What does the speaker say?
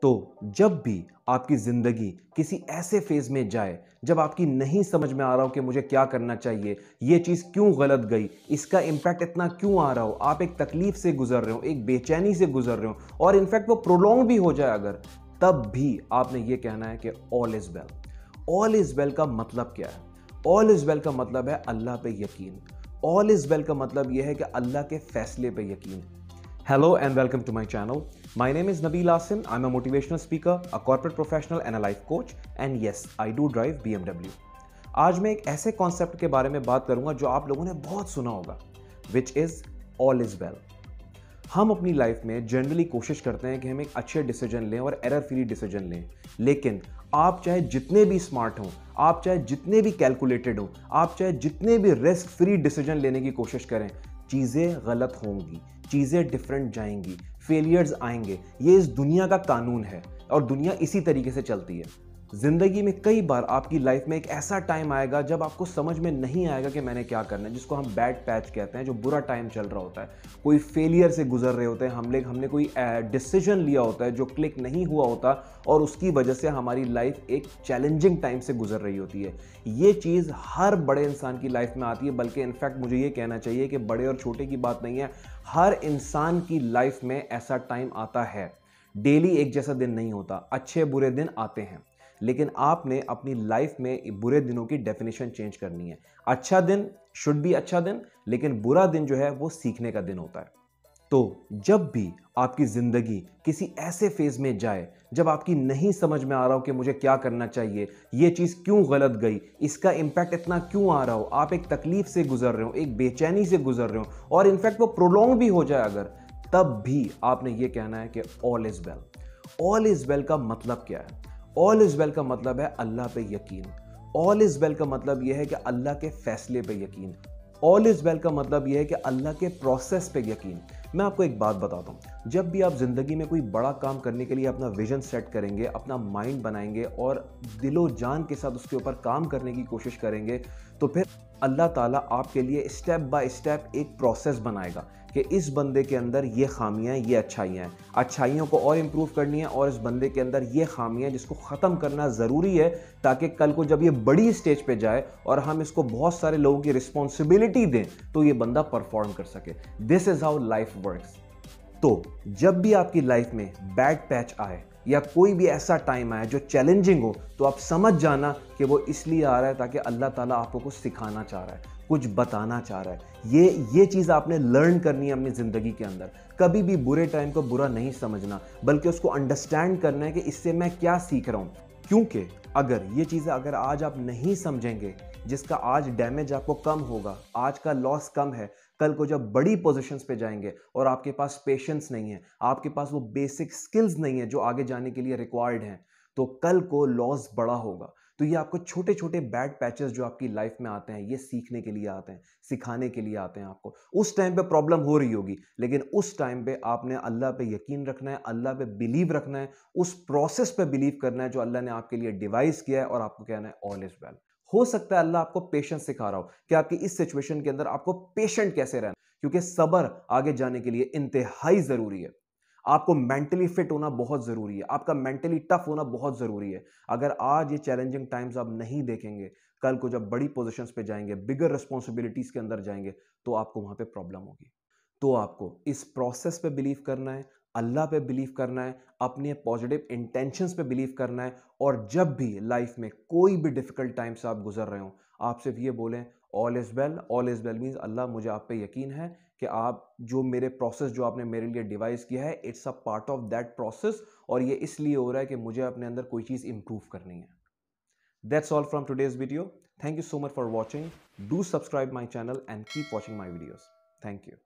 तो जब भी आपकी ज़िंदगी किसी ऐसे फ़ेज़ में जाए, जब आपकी नहीं समझ में आ रहा हो कि मुझे क्या करना चाहिए, ये चीज़ क्यों गलत गई, इसका इम्पैक्ट इतना क्यों आ रहा हो, आप एक तकलीफ़ से गुज़र रहे हो, एक बेचैनी से गुज़र रहे हो और इनफैक्ट वो प्रोलॉन्ग भी हो जाए अगर, तब भी आपने ये कहना है कि all is well. All is well का मतलब क्या है? ऑल इज़ वेल का मतलब है अल्लाह पे यकीन। ऑल इज़ वेल का मतलब यह है कि अल्लाह के फ़ैसले पे यकीन। Hello and welcome to my channel. My name is Nabil Asim. I'm a motivational speaker, a corporate professional and a life coach. And yes, I do drive BMW. आज मैं एक ऐसे कॉन्सेप्ट के बारे में बात करूंगा जो आप लोगों ने बहुत सुना होगा, which is all is well. हम अपनी लाइफ में जनरली कोशिश करते हैं कि हम एक अच्छे डिसीजन लें और एरर फ्री डिसीजन लें, लेकिन आप चाहे जितने भी स्मार्ट हों, आप चाहे जितने भी कैलकुलेटेड हों, आप चाहे जितने भी रिस्क फ्री डिसीजन लेने की कोशिश करें, चीज़ें गलत होंगी, चीज़ें डिफरेंट जाएंगी, फेलियर्स आएंगे। ये इस दुनिया का कानून है और दुनिया इसी तरीके से चलती है। जिंदगी में कई बार आपकी लाइफ में एक ऐसा टाइम आएगा जब आपको समझ में नहीं आएगा कि मैंने क्या करना है, जिसको हम बैड पैच कहते हैं, जो बुरा टाइम चल रहा होता है, कोई फेलियर से गुजर रहे होते हैं, हमने कोई डिसीजन लिया होता है जो क्लिक नहीं हुआ होता और उसकी वजह से हमारी लाइफ एक चैलेंजिंग टाइम से गुजर रही होती है। ये चीज़ हर बड़े इंसान की लाइफ में आती है, बल्कि इनफैक्ट मुझे ये कहना चाहिए कि बड़े और छोटे की बात नहीं है, हर इंसान की लाइफ में ऐसा टाइम आता है। डेली एक जैसा दिन नहीं होता, अच्छे बुरे दिन आते हैं, लेकिन आपने अपनी लाइफ में बुरे दिनों की डेफिनेशन चेंज करनी है। अच्छा दिन शुड बी अच्छा दिन, लेकिन बुरा दिन जो है वो सीखने का दिन होता है। तो जब भी आपकी ज़िंदगी किसी ऐसे फेज़ में जाए जब आपकी नहीं समझ में आ रहा हो कि मुझे क्या करना चाहिए, ये चीज़ क्यों गलत गई, इसका इम्पैक्ट इतना क्यों आ रहा हो, आप एक तकलीफ़ से गुजर रहे हो, एक बेचैनी से गुजर रहे हो और इनफैक्ट वो प्रोलॉन्ग भी हो जाए अगर, तब भी आपने ये कहना है कि all is well. All is well का मतलब क्या है? ऑल इज़ वेल का मतलब है अल्लाह पे यकीन। ऑल इज़ वेल का मतलब यह है कि अल्लाह के फैसले पे यकीन। ऑल इज़ वेल का मतलब यह है कि अल्लाह के प्रोसेस पे यकीन। मैं आपको एक बात बताता हूँ, जब भी आप ज़िंदगी में कोई बड़ा काम करने के लिए अपना विजन सेट करेंगे, अपना माइंड बनाएंगे और दिलो जान के साथ उसके ऊपर काम करने की कोशिश करेंगे, तो फिर अल्लाह ताला आपके लिए स्टेप बाय स्टेप एक प्रोसेस बनाएगा कि इस बंदे के अंदर ये खामियां हैं, ये अच्छाइयां हैं, अच्छाइयों को और इम्प्रूव करनी है और इस बंदे के अंदर ये खामियां हैं जिसको ख़त्म करना ज़रूरी है, ताकि कल को जब ये बड़ी स्टेज पे जाए और हम इसको बहुत सारे लोगों की रिस्पॉन्सिबिलिटी दें तो ये बंदा परफॉर्म कर सके। This is how life works. तो जब भी आपकी लाइफ में बैड पैच आए या कोई भी ऐसा टाइम आए जो चैलेंजिंग हो, तो आप समझ जाना कि वो इसलिए आ रहा है ताकि अल्लाह ताला आपको कुछ सिखाना चाह रहा है, कुछ बताना चाह रहा है। ये चीज़ आपने लर्न करनी है अपनी ज़िंदगी के अंदर। कभी भी बुरे टाइम को बुरा नहीं समझना, बल्कि उसको अंडरस्टैंड करना है कि इससे मैं क्या सीख रहा हूँ। क्योंकि अगर ये चीज़ें अगर आज आप नहीं समझेंगे, जिसका आज डैमेज आपको कम होगा, आज का लॉस कम है, कल को जब बड़ी पोजीशंस पे जाएंगे और आपके पास पेशेंस नहीं है, आपके पास वो बेसिक स्किल्स नहीं है जो आगे जाने के लिए रिक्वायर्ड हैं, तो कल को लॉस बड़ा होगा। तो ये आपको छोटे छोटे बैड पैचेस जो आपकी लाइफ में आते हैं, ये सीखने के लिए आते हैं, सिखाने के लिए आते हैं आपको। उस टाइम पे प्रॉब्लम हो रही होगी, लेकिन उस टाइम पे आपने अल्लाह पे यकीन रखना है, अल्लाह पे बिलीव रखना है, उस प्रोसेस पे बिलीव करना है जो अल्लाह ने आपके लिए डिवाइस किया है और आपको कहना है ऑल इज वेल। हो सकता है अल्लाह आपको पेशेंस सिखा रहा हो कि आपकी इस सिचुएशन के अंदर आपको पेशेंट कैसे रहना, क्योंकि सब्र आगे जाने के लिए इंतहाई जरूरी है। आपको मेंटली फिट होना बहुत जरूरी है, आपका मेंटली टफ होना बहुत जरूरी है। अगर आज ये चैलेंजिंग टाइम्स आप नहीं देखेंगे, कल को जब बड़ी पोजीशंस पे जाएंगे, बिगर रिस्पॉन्सिबिलिटीज के अंदर जाएंगे, तो आपको वहां पे प्रॉब्लम होगी। तो आपको इस प्रोसेस पे बिलीव करना है, अल्लाह पे बिलीव करना है, अपने पॉजिटिव इंटेंशंस पे बिलीव करना है और जब भी लाइफ में कोई भी डिफिकल्ट टाइम से आप गुजर रहे हो, आप सिर्फ ये बोलें all is well. All is well means अल्लाह मुझे आप पे यकीन है कि आप जो मेरे प्रोसेस जो आपने मेरे लिए डिवाइस किया है, it's a part of that process और ये इसलिए हो रहा है कि मुझे अपने अंदर कोई चीज़ इंप्रूव करनी है। That's all from today's video. Thank you so much for watching. Do subscribe my channel and keep watching my videos. Thank you.